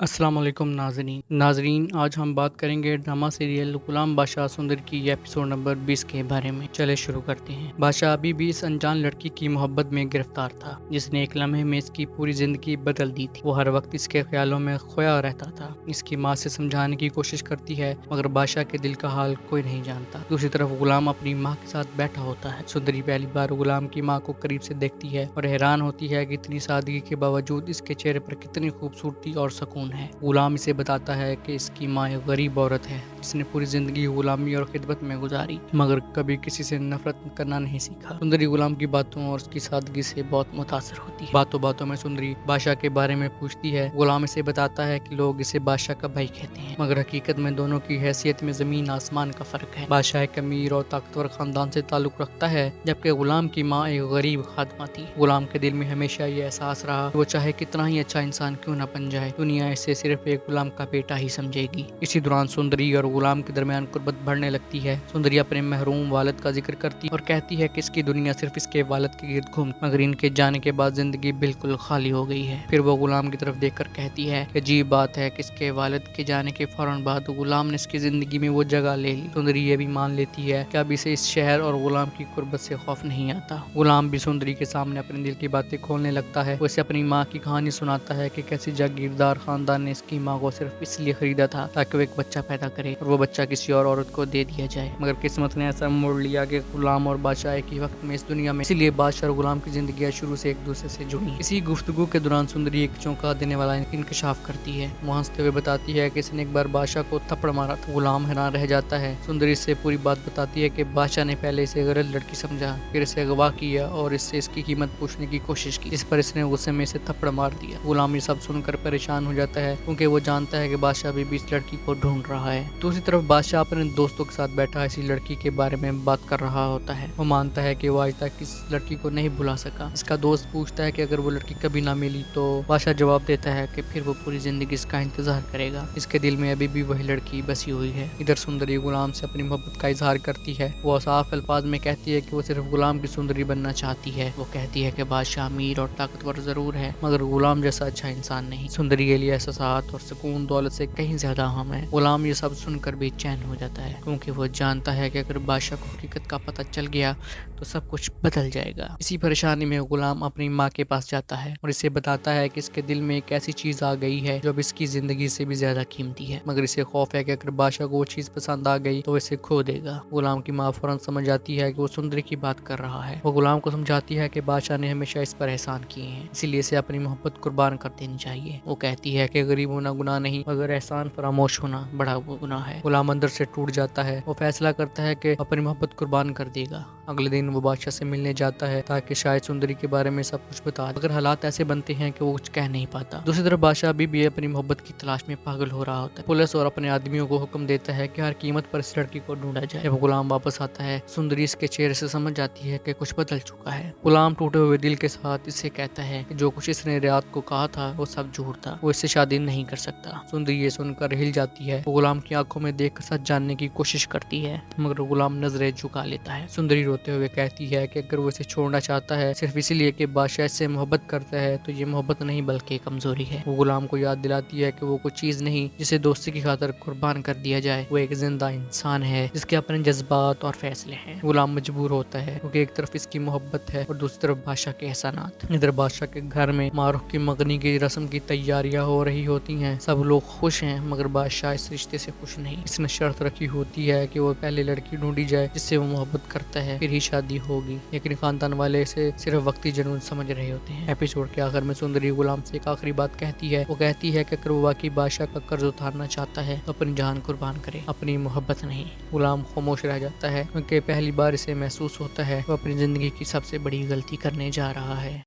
अस्सलाम वालेकुम नाजरीन, आज हम बात करेंगे ड्रामा सीरियल गुलाम बादशाह सुंदर की एपिसोड नंबर 20 के बारे में। चले शुरू करते हैं। बादशाह अभी भी इस अनजान लड़की की मोहब्बत में गिरफ्तार था जिसने एक लम्हे में इसकी पूरी जिंदगी बदल दी थी। वो हर वक्त इसके ख्यालों में खोया रहता था। इसकी माँ से समझाने की कोशिश करती है मगर बादशाह के दिल का हाल कोई नहीं जानता। दूसरी तरफ गुलाम अपनी माँ के साथ बैठा होता है। सुंदरी पहली बार गुलाम की माँ को करीब से देखती है और हैरान होती है कि इतनी सादगी के बावजूद इसके चेहरे पर कितनी खूबसूरती और सुकून है। गुलाम इसे बताता है कि इसकी माँ एक गरीब औरत है जिसने पूरी जिंदगी गुलामी और खिदमत में गुजारी मगर कभी किसी से नफरत करना नहीं सीखा। सुंदरी गुलाम की बातों और उसकी सादगी से बहुत मुतासर होती है। बातों बातों में सुंदरी बादशाह के बारे में पूछती है। गुलाम इसे बताता है कि लोग इसे बादशाह का भाई कहते हैं मगर हकीकत में दोनों की हैसियत में जमीन आसमान का फर्क है। बादशाह एक अमीर और ताकतवर खानदान से ताल्लुक रखता है जबकि गुलाम की माँ एक गरीब खादमा थी। गुलाम के दिल में हमेशा ये एहसास रहा वो चाहे कितना ही अच्छा इंसान क्यों न बन जाए, दुनिया इसे सिर्फ एक गुलाम का बेटा ही समझेगी। इसी दौरान सुंदरी और गुलाम के दरमियान कुर्बत बढ़ने लगती है। सुंदरी अपने महरूम वालिद का जिक्र करती और कहती है कि इसकी दुनिया सिर्फ इसके वालिद के गिर्द घूम मगर इनके जाने के बाद जिंदगी बिल्कुल खाली हो गई है। फिर वो गुलाम की तरफ देखकर कहती है कि अजीब बात है कि इसके वालिद के जाने के फौरन बाद गुलाम ने इसकी जिंदगी में वो जगह ले ली। सुंदरी ये भी मान लेती है कि अब इसे इस शहर और गुलाम की कुर्बत से खौफ नहीं आता। गुलाम भी सुंदरी के सामने अपने दिल की बातें खोलने लगता है। वो इसे अपनी माँ की कहानी सुनाता है कि कैसे जागीरदार खानदान ने इसकी माँ को सिर्फ इसलिए खरीदा था ताकि वो एक बच्चा पैदा करे और वो बच्चा किसी और औरत को दे दिया जाए मगर किस्मत ने ऐसा मोड़ लिया कि गुलाम और बादशाह एक ही वक्त में इस दुनिया में। इसीलिए बादशाह और गुलाम की जिंदगी शुरू से एक दूसरे से जुड़ी। इसी गुफ्तगू के दौरान सुंदरी एक चौंका देने वाला इंकशाफ करती है। वो हंसते हुए बताती है कि इसने एक बार बादशाह को थप्पड़ मारा था। गुलाम हैरान रह जाता है। सुंदरी इससे पूरी बात बताती है कि बादशाह ने पहले इसे गलत लड़की समझा, फिर इसे अगवा किया और इससे इसकी कीमत पूछने की कोशिश की, इस पर इसने गुस्से में इसे थप्पड़ मार दिया। गुलाम ये सब सुनकर परेशान हो जाता है क्योंकि वो जानता है कि बादशाह भी इस लड़की को ढूंढ रहा है। दूसरी तरफ बादशाह अपने दोस्तों के साथ बैठा इसी लड़की के बारे में बात कर रहा होता है। वो मानता है कि वो आज तक इस लड़की को नहीं भुला सका। इसका दोस्त पूछता है कि अगर वो लड़की कभी ना मिली तो बादशाह जवाब देता है कि फिर वो पूरी जिंदगी इसका इंतजार करेगा। इसके दिल में अभी भी वही लड़की बसी हुई है। इधर सुंदरी गुलाम से अपनी मोहब्बत का इजहार करती है। वो साफ अल्फाज में कहती है कि वो सिर्फ गुलाम की सुंदरी बनना चाहती है। वो कहती है कि बादशाह अमीर और ताकतवर जरूर है मगर गुलाम जैसा अच्छा इंसान नहीं। सुंदरी के लिए एहसास और सुकून दौलत से कहीं ज्यादा अहम है। गुलाम ये सब सुनकर बेचैन हो जाता है क्योंकि वो जानता है कि अगर बादशाह को हकीकत का पता चल गया तो सब कुछ बदल जाएगा। इसी परेशानी में गुलाम अपनी माँ के पास जाता है और इसे बताता है कि इसके दिल में एक ऐसी चीज आ गई है जो अब इसकी जिंदगी से भी ज्यादा कीमती है मगर इसे खौफ है कि अगर बादशाह को वो चीज पसंद आ गई तो इसे खो देगा। गुलाम की माँ फौरन समझ जाती है कि वो सुंदरी की बात कर रहा है। वो गुलाम को समझाती है कि बादशाह ने हमेशा इस पर एहसान किए हैं इसीलिए इसे अपनी मोहब्बत कुर्बान कर देनी चाहिए। वो कहती है कि गरीब होना गुनाह नहीं मगर एहसान फरामोश होना बड़ा गुनाह है। गुलाम अंदर से टूट जाता है। वो फैसला करता है कि अपनी मोहब्बत कुर्बान कर देगा। अगले दिन वो बादशाह से मिलने जाता है ताकि शायद सुंदरी के बारे में सब कुछ बता दे मगर हालात ऐसे बनते हैं कि वो कुछ कह नहीं पाता। दूसरी तरफ बादशाह अभी भी अपनी मोहब्बत की तलाश में पागल हो रहा होता है। पुलिस और अपने आदमियों को हुक्म देता है कि हर कीमत पर इस लड़की को ढूंढा जाए। जब गुलाम वापस आता है सुंदरी इसके चेहरे से समझ जाती है कि कुछ बदल चुका है। गुलाम टूटे हुए दिल के साथ इससे कहता है कि जो कुछ इसने रियात को कहा था वो सब झूठ था, वो इससे शादी नहीं कर सकता। सुंदरी ये सुनकर हिल जाती है। वो गुलाम की आंखों में देखकर सच जानने की कोशिश करती है मगर गुलाम नजरें झुका लेता है। सुंदरी रोते हुए कहती है कि अगर वो इसे छोड़ना चाहता है सिर्फ इसीलिए कि बादशाह इससे मोहब्बत करता है तो ये मोहब्बत नहीं बल्कि कमजोरी है। वो गुलाम को याद दिलाती है कि वो कोई चीज नहीं जिसे दोस्ती की खातिर कुर्बान कर दिया जाए, वो एक जिंदा इंसान है जिसके अपने जज्बात और फैसले हैं। गुलाम मजबूर होता है क्योंकि एक तरफ इसकी मोहब्बत है और दूसरी तरफ बादशाह के एहसानात। इधर बादशाह के घर में मारूफ की मंगनी की रस्म की तैयारियां हो रही होती हैं। सब लोग खुश हैं मगर बादशाह इस रिश्ते से खुश नहीं। इसने शर्त रखी होती है कि वो पहले लड़की ढूंढी जाए जिससे वो मोहब्बत करता है फिर ही शादी होगी लेकिन खानदान वाले इसे सिर्फ वक्ती जुनून समझ रहे होते हैं। एपिसोड के आखिर में सुंदरी गुलाम से एक आखिरी बात कहती है। वो कहती है कि अगर वो वाकई बादशाह का कर्ज उतारना चाहता है तो अपनी जान कुर्बान करे, अपनी मोहब्बत नहीं। गुलाम खामोश रह जाता है क्योंकि पहली बार इसे महसूस होता है वो अपनी जिंदगी की सबसे बड़ी गलती करने जा रहा है।